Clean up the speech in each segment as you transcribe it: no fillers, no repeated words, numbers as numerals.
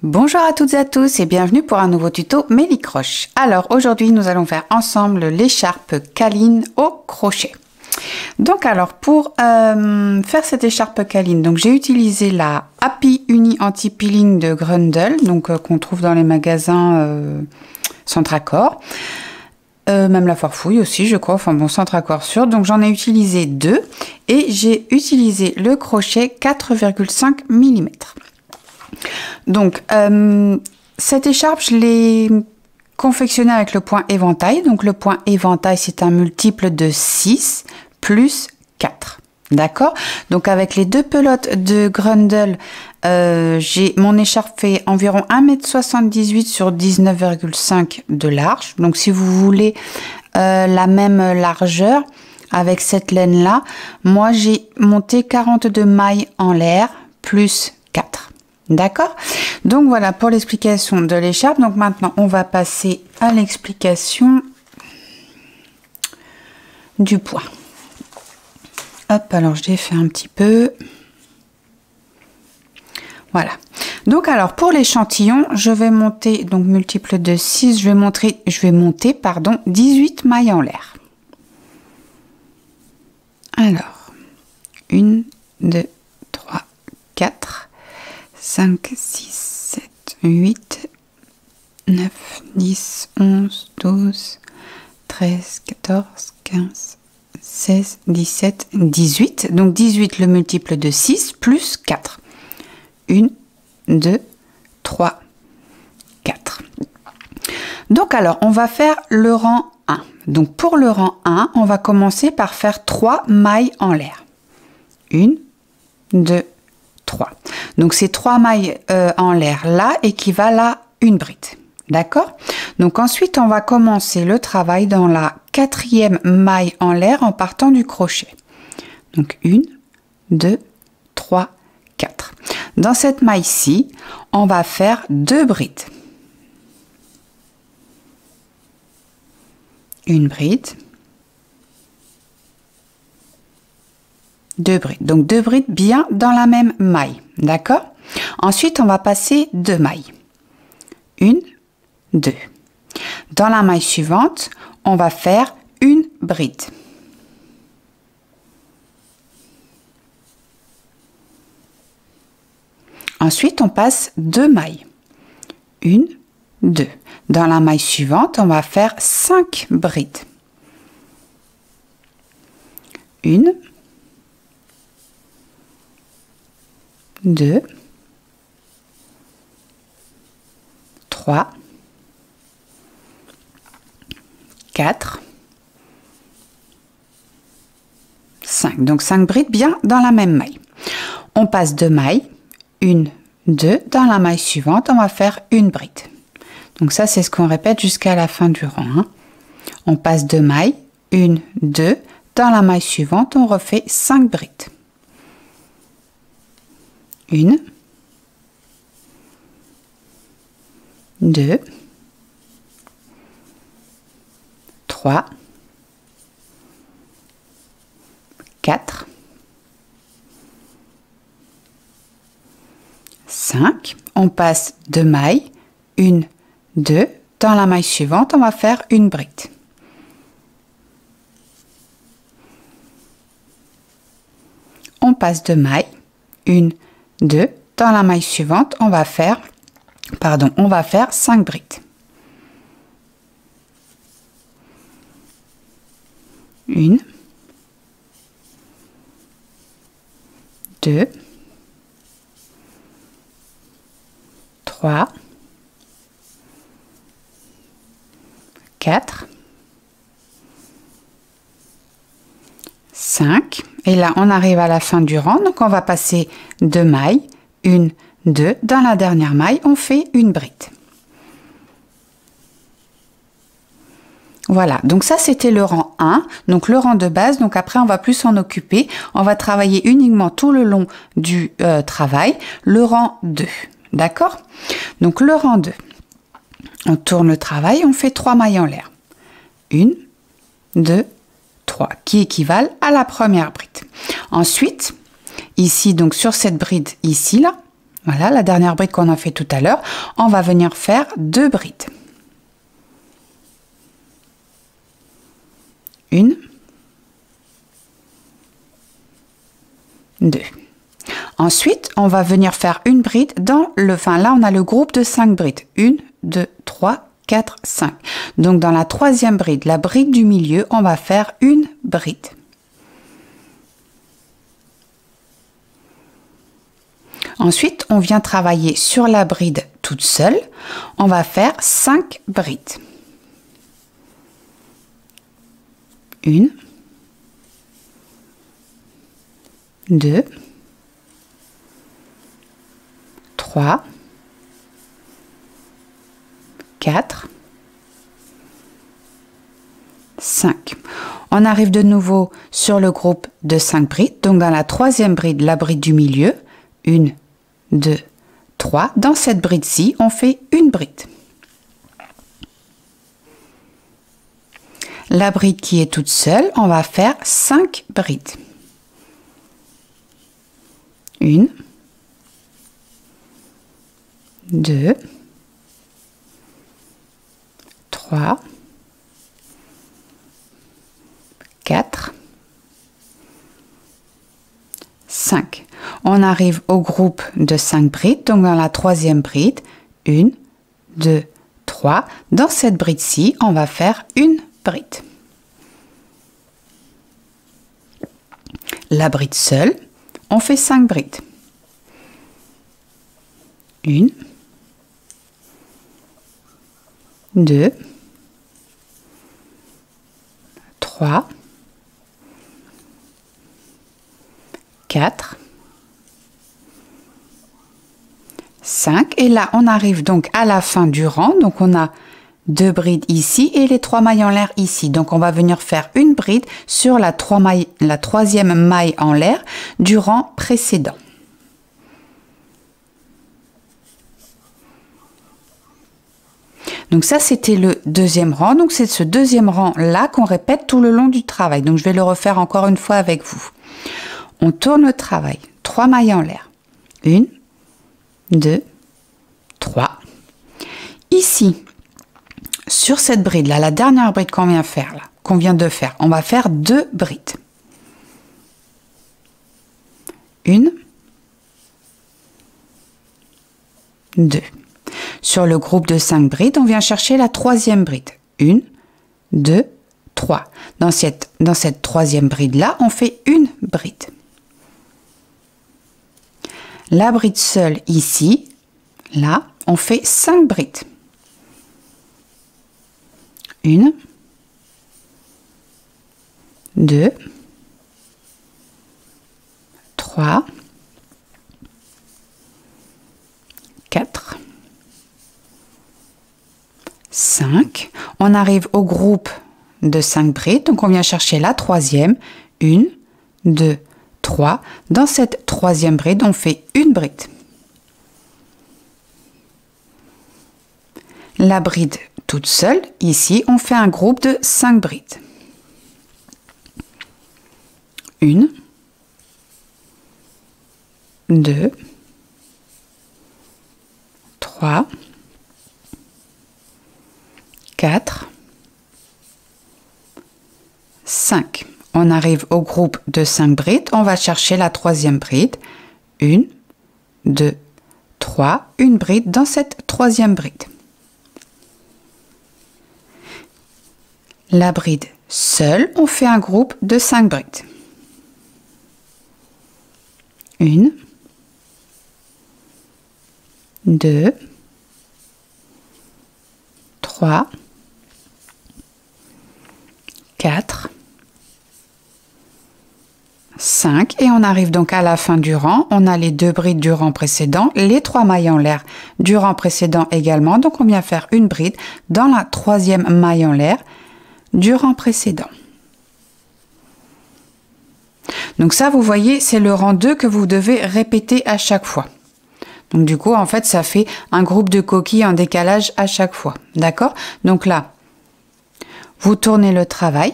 Bonjour à toutes et à tous et bienvenue pour un nouveau tuto Mélicroche. Alors aujourd'hui nous allons faire ensemble l'écharpe câline au crochet. Donc alors pour faire cette écharpe câline, donc j'ai utilisé la Happy Uni Anti-Peeling de Grundle, donc qu'on trouve dans les magasins Centracor. Même la Farfouille aussi je crois, enfin bon Centracor sûr. Donc j'en ai utilisé deux et j'ai utilisé le crochet 4,5 mm. Donc cette écharpe je l'ai confectionnée avec le point éventail. Donc le point éventail c'est un multiple de 6 plus 4. D'accord? Donc avec les deux pelotes de Grundle, mon écharpe fait environ 1,78 m sur 19,5 de large. Donc si vous voulez la même largeur avec cette laine là, moi j'ai monté 42 mailles en l'air plus 4. D'accord? Donc voilà pour l'explication de l'écharpe. Donc maintenant on va passer à l'explication du point. Hop, alors je l'ai fait un petit peu. Voilà. Donc alors pour l'échantillon, je vais monter donc multiple de 6, je vais monter pardon 18 mailles en l'air. Alors 1 2 3 4 5 6 7 8 9 10 11 12 13 14 15 16, 17, 18. Donc 18 le multiple de 6 plus 4. 1, 2, 3, 4. Donc alors, on va faire le rang 1. Donc pour le rang 1, on va commencer par faire 3 mailles en l'air. 1, 2, 3. Donc ces 3 mailles en l'air là équivalent à une bride. D'accord? Donc ensuite, on va commencer le travail dans la 4e maille en l'air en partant du crochet. Donc 1, 2, 3, 4. Dans cette maille-ci, on va faire 2 brides. Une bride. 2 brides. Donc 2 brides bien dans la même maille. D'accord? Ensuite, on va passer 2 mailles. 1, 2. Dans la maille suivante, on va faire une bride. Ensuite, on passe 2 mailles. 1, 2. Dans la maille suivante, on va faire 5 brides. 1, 2, 3, 4, 5. Donc 5 brides bien dans la même maille. On passe 2 mailles. 1, 2. Dans la maille suivante, on va faire une bride. Donc ça, c'est ce qu'on répète jusqu'à la fin du rang. Hein. On passe 2 mailles. 1, 2. Dans la maille suivante, on refait 5 brides. 1, 2, 3, 4, 5. On passe 2 mailles. 1, 2. Dans la maille suivante, on va faire une bride. On passe 2 mailles. 1, 2. Dans la maille suivante, on va faire 5 brides. 1, 2, 3, 4, 5. Et là, on arrive à la fin du rang. Donc, on va passer 2 mailles. 1, 2. Dans la dernière maille, on fait une bride. Voilà, donc ça c'était le rang 1, donc le rang de base. Donc après on va plus s'en occuper, on va travailler uniquement tout le long du travail, le rang 2, d'accord? Donc le rang 2, on tourne le travail, on fait 3 mailles en l'air. 1, 2, 3, qui équivalent à la première bride. Ensuite, ici donc sur cette bride ici là, Voilà, la dernière bride qu'on a fait tout à l'heure. On va venir faire 2 brides. Une, 2. Ensuite, on va venir faire une bride dans le... Enfin, là, on a le groupe de 5 brides. 1, 2, 3, 4, 5. Donc, dans la troisième bride, la bride du milieu, on va faire une bride. Ensuite, on vient travailler sur la bride toute seule. On va faire 5 brides. 1, 2, 3, 4, 5. On arrive de nouveau sur le groupe de 5 brides. Donc, dans la troisième bride, la bride du milieu, 1, 2, 3. Dans cette bride-ci, on fait une bride. La bride qui est toute seule, on va faire 5 brides. 1, 2, 3, 4, 5. On arrive au groupe de 5 brides, donc dans la troisième bride, 1, 2, 3. Dans cette bride-ci, on va faire une bride. La bride seule, on fait 5 brides. 1, 2, 3, 4, 5. Et là, on arrive donc à la fin du rang. Donc, on a 2 brides ici et les 3 mailles en l'air ici. Donc, on va venir faire une bride sur la troisième maille en l'air du rang précédent. Donc ça, c'était le deuxième rang. Donc c'est ce deuxième rang-là qu'on répète tout le long du travail. Donc je vais le refaire encore une fois avec vous. On tourne le travail. 3 mailles en l'air. 1, 2, 3. Ici, sur cette bride-là, la dernière bride qu'on vient de faire, on va faire 2 brides. 1, 2. Sur le groupe de 5 brides, on vient chercher la troisième bride. 1, 2, 3. Dans cette troisième bride-là, on fait une bride. La bride seule ici, là, on fait 5 brides. 1, 2, 3, 4, 5. On arrive au groupe de 5 brides. Donc, on vient chercher la troisième. 1, 2, 3. Dans cette troisième bride, on fait une bride. La bride toute seule, ici, on fait un groupe de 5 brides. 1, 2, 3, 4, 5. On arrive au groupe de 5 brides. On va chercher la troisième bride. 1, 2, 3. Une bride dans cette troisième bride. La bride seule, on fait un groupe de 5 brides. 1, 2, 3, 4, 5 et on arrive donc à la fin du rang. On a les 2 brides du rang précédent, les 3 mailles en l'air du rang précédent également. Donc on vient faire une bride dans la troisième maille en l'air du rang précédent. Donc ça, vous voyez, c'est le rang 2 que vous devez répéter à chaque fois. Donc du coup, en fait, ça fait un groupe de coquilles en décalage à chaque fois. D'accord? Donc là, vous tournez le travail.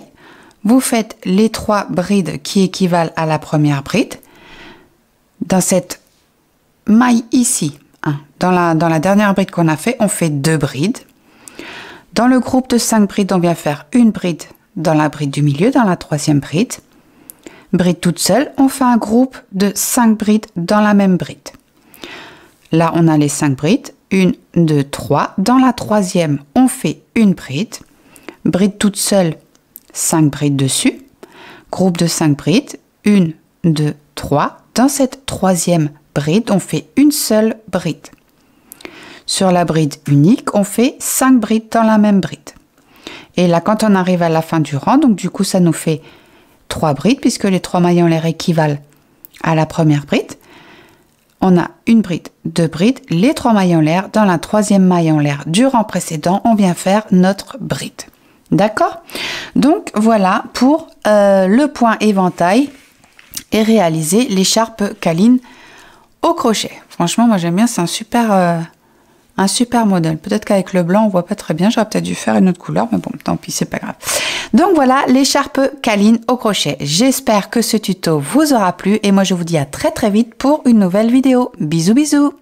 Vous faites les 3 brides qui équivalent à la première bride. Dans cette mailles ici, hein, dans la dernière bride qu'on a fait, on fait 2 brides. Dans le groupe de 5 brides, on vient faire une bride dans la bride du milieu, dans la 3e bride. Bride toute seule, on fait un groupe de 5 brides dans la même bride. Là, on a les 5 brides, 1, 2, 3. Dans la 3e, on fait une bride. Bride toute seule, 5 brides dessus. Groupe de 5 brides, 1, 2, 3. Dans cette 3e bride, on fait une seule bride. Sur la bride unique, on fait 5 brides dans la même bride. Et là, quand on arrive à la fin du rang, donc du coup, ça nous fait 3 brides, puisque les 3 mailles en l'air équivalent à la première bride. On a une bride, 2 brides, les 3 mailles en l'air. Dans la 3e maille en l'air du rang précédent, on vient faire notre bride. D'accord? Donc, voilà pour le point éventail et réaliser l'écharpe câline au crochet. Franchement, moi j'aime bien, c'est un super modèle. Peut-être qu'avec le blanc, on voit pas très bien. J'aurais peut-être dû faire une autre couleur, mais bon, tant pis, c'est pas grave. Donc voilà, l'écharpe câline au crochet. J'espère que ce tuto vous aura plu et moi je vous dis à très vite pour une nouvelle vidéo. Bisous, bisous!